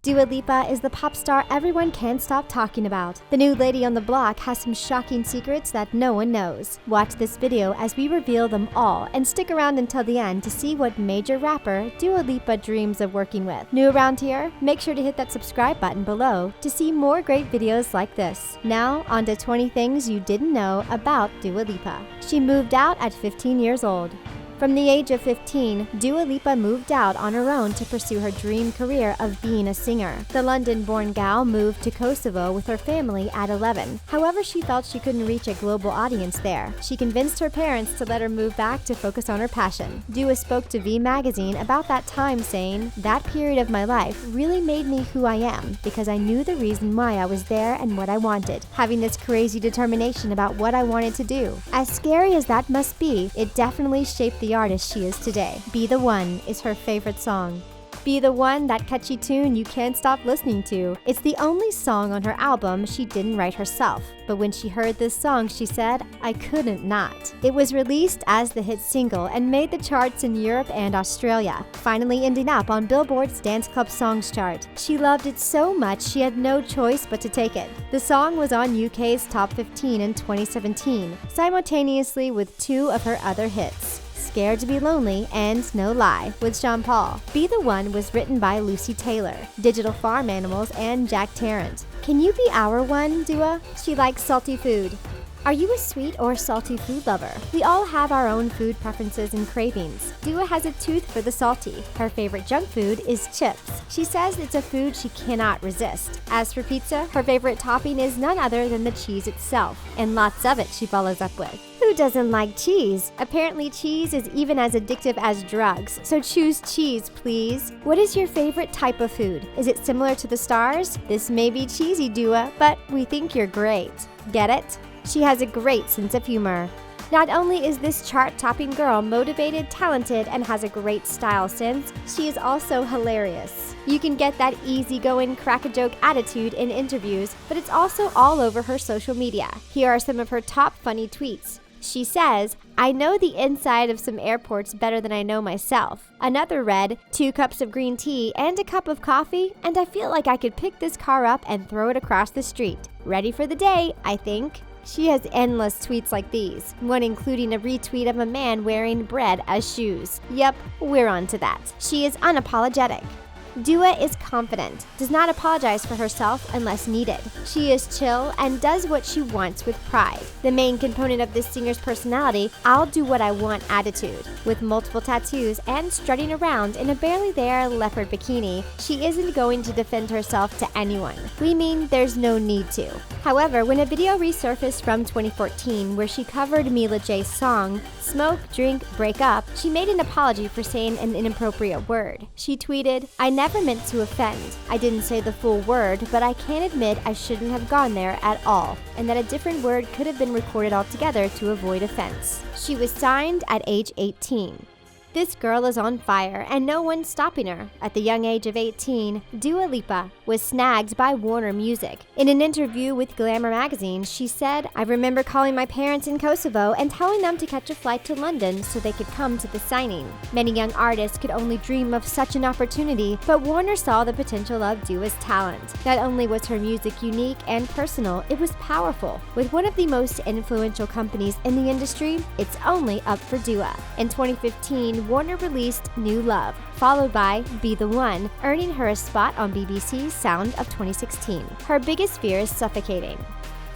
Dua Lipa is the pop star everyone can't stop talking about. The new lady on the block has some shocking secrets that no one knows. Watch this video as we reveal them all, and stick around until the end to see what major rapper Dua Lipa dreams of working with. New around here? Make sure to hit that subscribe button below to see more great videos like this. Now, on to 20 things you didn't know about Dua Lipa. She moved out at 15 years old. From the age of 15, Dua Lipa moved out on her own to pursue her dream career of being a singer. The London-born gal moved to Kosovo with her family at 11. However, she felt she couldn't reach a global audience there. She convinced her parents to let her move back to focus on her passion. Dua spoke to V magazine about that time, saying, "That period of my life really made me who I am because I knew the reason why I was there and what I wanted, having this crazy determination about what I wanted to do. As scary as that must be, it definitely shaped the artist she is today." Be the One is her favorite song. Be the One, that catchy tune you can't stop listening to. It's the only song on her album she didn't write herself. But when she heard this song, she said, "I couldn't not." It was released as the hit single and made the charts in Europe and Australia, finally ending up on Billboard's Dance Club Songs chart. She loved it so much she had no choice but to take it. The song was on UK's Top 15 in 2017, simultaneously with two of her other hits, Scared to Be Lonely and No Lie with Sean Paul. Be the One was written by Lucy Taylor, Digital Farm Animals, and Jack Tarrant. Can you be our one, Dua? She likes salty food. Are you a sweet or salty food lover? We all have our own food preferences and cravings. Dua has a tooth for the salty. Her favorite junk food is chips. She says it's a food she cannot resist. As for pizza, her favorite topping is none other than the cheese itself, and lots of it she follows up with. Who doesn't like cheese? Apparently cheese is even as addictive as drugs, so choose cheese, please. What is your favorite type of food? Is it similar to the stars? This may be cheesy, Dua, but we think you're great. Get it? She has a great sense of humor. Not only is this chart-topping girl motivated, talented, and has a great style sense, she is also hilarious. You can get that easygoing, crack-a-joke attitude in interviews, but it's also all over her social media. Here are some of her top funny tweets. She says, "I know the inside of some airports better than I know myself." Another read, "2 cups of green tea and a cup of coffee, and I feel like I could pick this car up and throw it across the street. Ready for the day, I think." She has endless tweets like these, one including a retweet of a man wearing bread as shoes. Yep, we're on to that. She is unapologetic. Dua is confident, does not apologize for herself unless needed. She is chill and does what she wants with pride. The main component of this singer's personality, I'll do what I want attitude. With multiple tattoos and strutting around in a barely there leopard bikini, she isn't going to defend herself to anyone. We mean there's no need to. However, when a video resurfaced from 2014 where she covered Mila J's song, Smoke, Drink, Break Up, she made an apology for saying an inappropriate word. She tweeted, "I never meant to offend. I didn't say the full word, but I can admit I shouldn't have gone there at all, and that a different word could have been recorded altogether to avoid offense." She was signed at age 18. This girl is on fire, and no one's stopping her. At the young age of 18, Dua Lipa was snagged by Warner Music. In an interview with Glamour magazine, she said, "I remember calling my parents in Kosovo and telling them to catch a flight to London so they could come to the signing. Many young artists could only dream of such an opportunity, but Warner saw the potential of Dua's talent. Not only was her music unique and personal, it was powerful. With one of the most influential companies in the industry, it's only up for Dua." In 2015, Warner released New Love, followed by Be the One, earning her a spot on BBC's Sound of 2016. Her biggest fear is suffocating.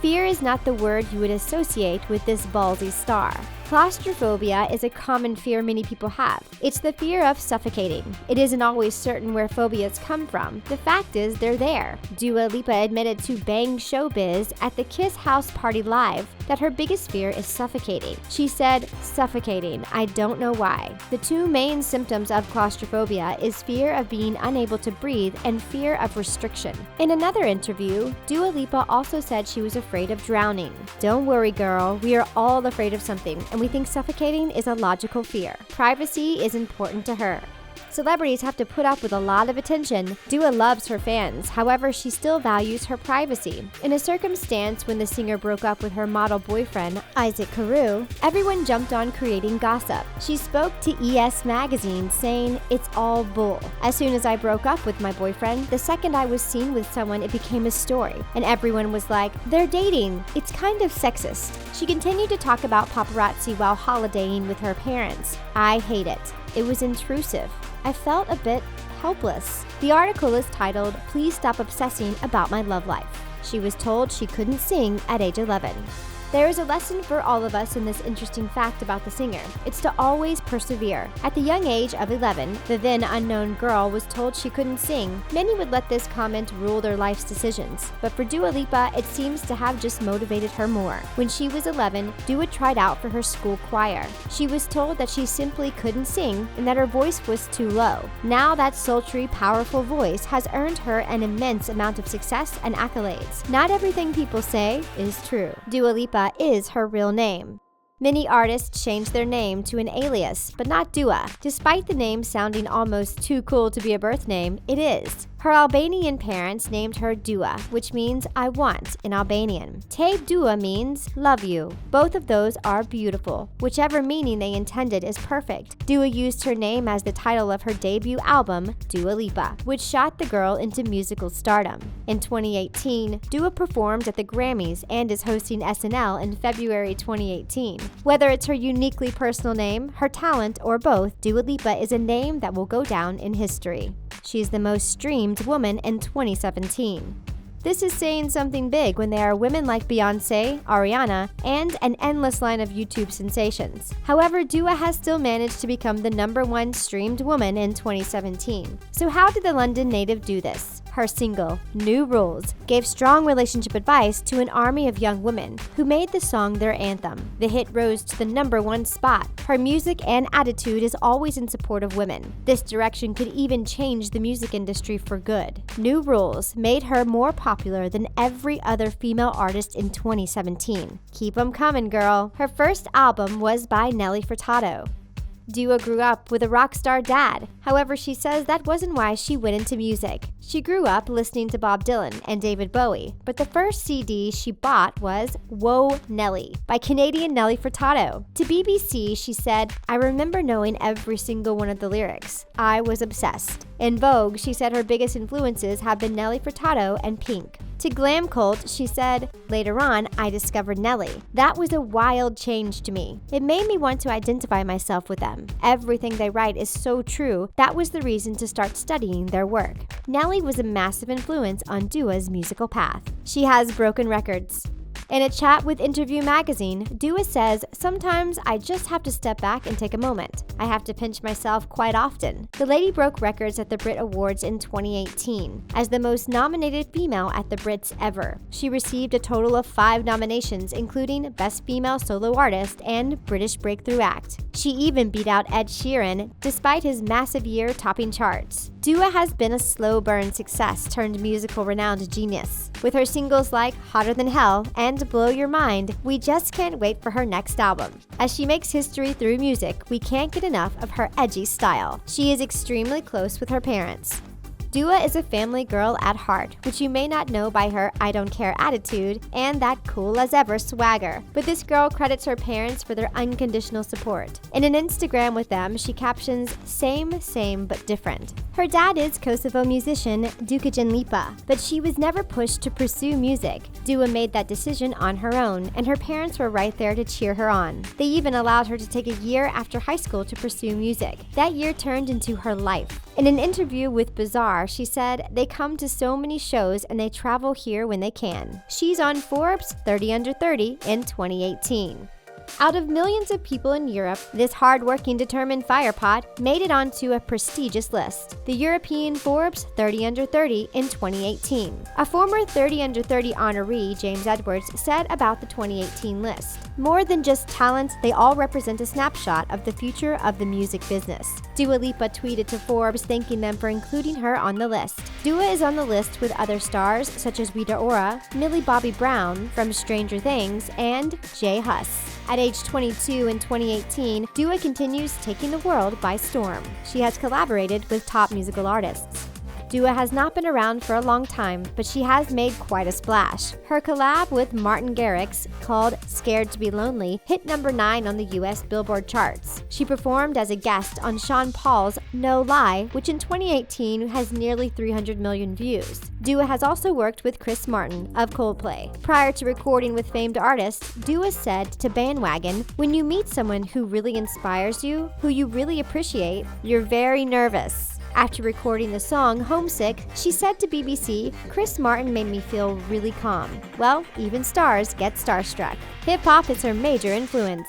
Fear is not the word you would associate with this ballsy star. Claustrophobia is a common fear many people have. It's the fear of suffocating. It isn't always certain where phobias come from. The fact is, they're there. Dua Lipa admitted to Bang Showbiz at the Kiss House Party Live that her biggest fear is suffocating. She said, "Suffocating, I don't know why." The two main symptoms of claustrophobia is fear of being unable to breathe and fear of restriction. In another interview, Dua Lipa also said she was afraid of drowning. "Don't worry, girl, we are all afraid of something, and we think suffocating is a logical fear. Privacy is important to her." Celebrities have to put up with a lot of attention. Dua loves her fans, however, she still values her privacy. In a circumstance when the singer broke up with her model boyfriend, Isaac Carew, everyone jumped on creating gossip. She spoke to ES Magazine saying, "It's all bull. As soon as I broke up with my boyfriend, the second I was seen with someone, it became a story. And everyone was like, they're dating. It's kind of sexist." She continued to talk about paparazzi while holidaying with her parents. "I hate it. It was intrusive. I felt a bit helpless." The article is titled, "Please Stop Obsessing About My Love Life." She was told she couldn't sing at age 11. There is a lesson for all of us in this interesting fact about the singer. It's to always persevere. At the young age of 11, the then unknown girl was told she couldn't sing. Many would let this comment rule their life's decisions, but for Dua Lipa, it seems to have just motivated her more. When she was 11, Dua tried out for her school choir. She was told that she simply couldn't sing and that her voice was too low. Now that sultry, powerful voice has earned her an immense amount of success and accolades. Not everything people say is true. Dua Lipa is her real name. Many artists change their name to an alias, but not Dua. Despite the name sounding almost too cool to be a birth name, it is. Her Albanian parents named her Dua, which means "I want" in Albanian. Te Dua means "love you." Both of those are beautiful. Whichever meaning they intended is perfect. Dua used her name as the title of her debut album, Dua Lipa, which shot the girl into musical stardom. In 2018, Dua performed at the Grammys and is hosting SNL in February 2018. Whether it's her uniquely personal name, her talent, or both, Dua Lipa is a name that will go down in history. She's the most streamed woman in 2017. This is saying something big when there are women like Beyoncé, Ariana, and an endless line of YouTube sensations. However, Dua has still managed to become the #1 streamed woman in 2017. So how did the London native do this? Her single, New Rules, gave strong relationship advice to an army of young women who made the song their anthem. The hit rose to the #1 spot. Her music and attitude is always in support of women. This direction could even change the music industry for good. New Rules made her more popular than every other female artist in 2017. Keep 'em coming, girl. Her first album was by NELLY FURTADO. Dua grew up with a rock star dad. However, she says that wasn't why she went into music. She grew up listening to Bob Dylan and David Bowie, but the first CD she bought was Whoa, Nelly by Canadian Nelly Furtado. To BBC, she said, "I remember knowing every single one of the lyrics. I was obsessed." In Vogue, she said her biggest influences have been Nelly Furtado and Pink. To Glam Cult, she said, "Later on, I discovered Nelly. That was a wild change to me. It made me want to identify myself with them. Everything they write is so true. That was the reason to start studying their work." Nelly was a massive influence on Dua's musical path. She has broken records. In a chat with Interview Magazine, Dua says, "Sometimes I just have to step back and take a moment. I have to pinch myself quite often." The lady broke records at the Brit Awards in 2018 as the most nominated female at the Brits ever. She received a total of 5 nominations, including Best Female Solo Artist and British Breakthrough Act. She even beat out Ed Sheeran, despite his massive year topping charts. Dua has been a slow burn success turned musical renowned genius. With her singles like Hotter Than Hell and Blow Your Mind, we just can't wait for her next album. As she makes history through music, we can't get enough of her edgy style. She is extremely close with her parents. Dua is a family girl at heart, which you may not know by her "I don't care" attitude and that cool as ever swagger. But this girl credits her parents for their unconditional support. In an Instagram with them, she captions, same but different." Her dad is Kosovo musician Dukajan Lipa, but she was never pushed to pursue music. Dua made that decision on her own, and her parents were right there to cheer her on. They even allowed her to take a year after high school to pursue music. That year turned into her life. In an interview with Bazaar, she said, "They come to so many shows and they travel here when they can." She's on Forbes 30 Under 30 in 2018. Out of millions of people in Europe, this hard-working, determined firepot made it onto a prestigious list, the European Forbes 30 Under 30 in 2018. A former 30 Under 30 honoree, James Edwards, said about the 2018 list, "More than just talent, they all represent a snapshot of the future of the music business." Dua Lipa tweeted to Forbes thanking them for including her on the list. Dua is on the list with other stars such as Rita Ora, Millie Bobby Brown from Stranger Things, and Jay Huss. At age 22 in 2018, Dua continues taking the world by storm. She has collaborated with top musical artists. Dua has not been around for a long time, but she has made quite a splash. Her collab with Martin Garrix, called Scared to Be Lonely, hit number 9 on the US Billboard charts. She performed as a guest on Sean Paul's No Lie, which in 2018 has nearly 300 million views. Dua has also worked with Chris Martin of Coldplay. Prior to recording with famed artists, Dua said to Bandwagon, "When you meet someone who really inspires you, who you really appreciate, you're very nervous." After recording the song Homesick, she said to BBC, "Chris Martin made me feel really calm. Well, even stars get starstruck." Hip-hop is her major influence.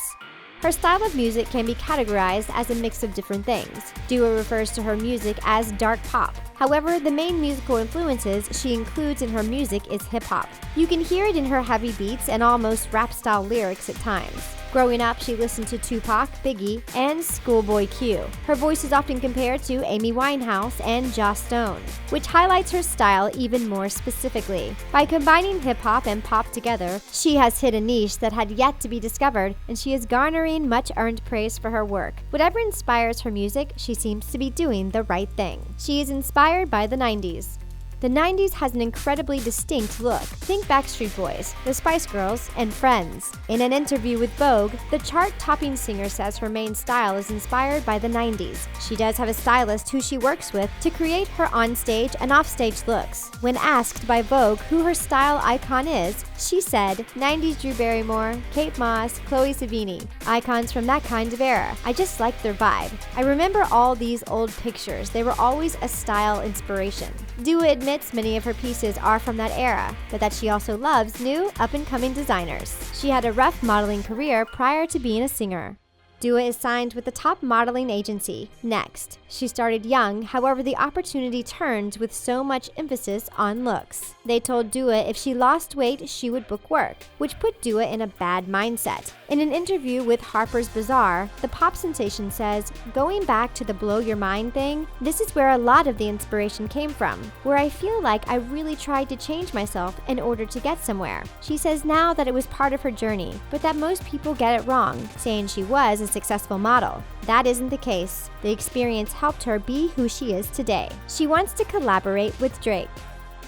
Her style of music can be categorized as a mix of different things. Dua refers to her music as dark pop. However, the main musical influences she includes in her music is hip-hop. You can hear it in her heavy beats and almost rap-style lyrics at times. Growing up, she listened to Tupac, Biggie, and Schoolboy Q. Her voice is often compared to Amy Winehouse and Joss Stone, which highlights her style even more specifically. By combining hip-hop and pop together, she has hit a niche that had yet to be discovered, and she is garnering much earned praise for her work. Whatever inspires her music, she seems to be doing the right thing. She is inspired by the 90s. The 90s has an incredibly distinct look. Think Backstreet Boys, the Spice Girls, and Friends. In an interview with Vogue, the chart-topping singer says her main style is inspired by the 90s. She does have a stylist who she works with to create her onstage and offstage looks. When asked by Vogue who her style icon is, she said, "90s Drew Barrymore, Kate Moss, Chloe Sevigny. Icons from that kind of era. I just like their vibe. I remember all these old pictures. They were always a style inspiration." Dua admits many of her pieces are from that era, but that she also loves new, up-and-coming designers. She had a rough modeling career prior to being a singer. Dua is signed with the top modeling agency, Next. She started young, however the opportunity turned with so much emphasis on looks. They told Dua if she lost weight, she would book work, which put Dua in a bad mindset. In an interview with Harper's Bazaar, the pop sensation says, "Going back to the blow your mind thing, this is where a lot of the inspiration came from, where I feel like I really tried to change myself in order to get somewhere." She says now that it was part of her journey, but that most people get it wrong, saying she was a successful model. That isn't the case. The experience helped her be who she is today. She wants to collaborate with Drake.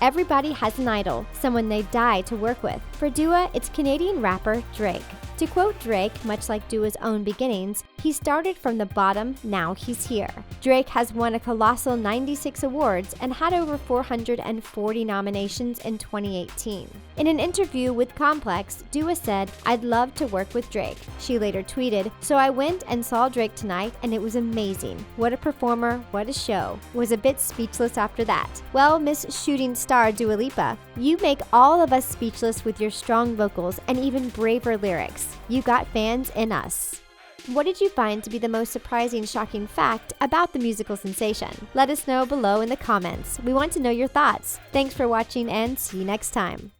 Everybody has an idol, someone they die to work with. For Dua, it's Canadian rapper Drake. To quote Drake, much like Dua's own beginnings, "He started from the bottom, now he's here." Drake has won a colossal 96 awards and had over 440 nominations in 2018. In an interview with Complex, Dua said, "I'd love to work with Drake." She later tweeted, "So I went and saw Drake tonight and it was amazing. What a performer, what a show." Was a bit speechless after that. Well, Miss Shooting Star Dua Lipa, you make all of us speechless with your strong vocals and even braver lyrics. You got fans in us. What did you find to be the most surprising, shocking fact about the musical sensation? Let us know below in the comments. We want to know your thoughts. Thanks for watching and see you next time.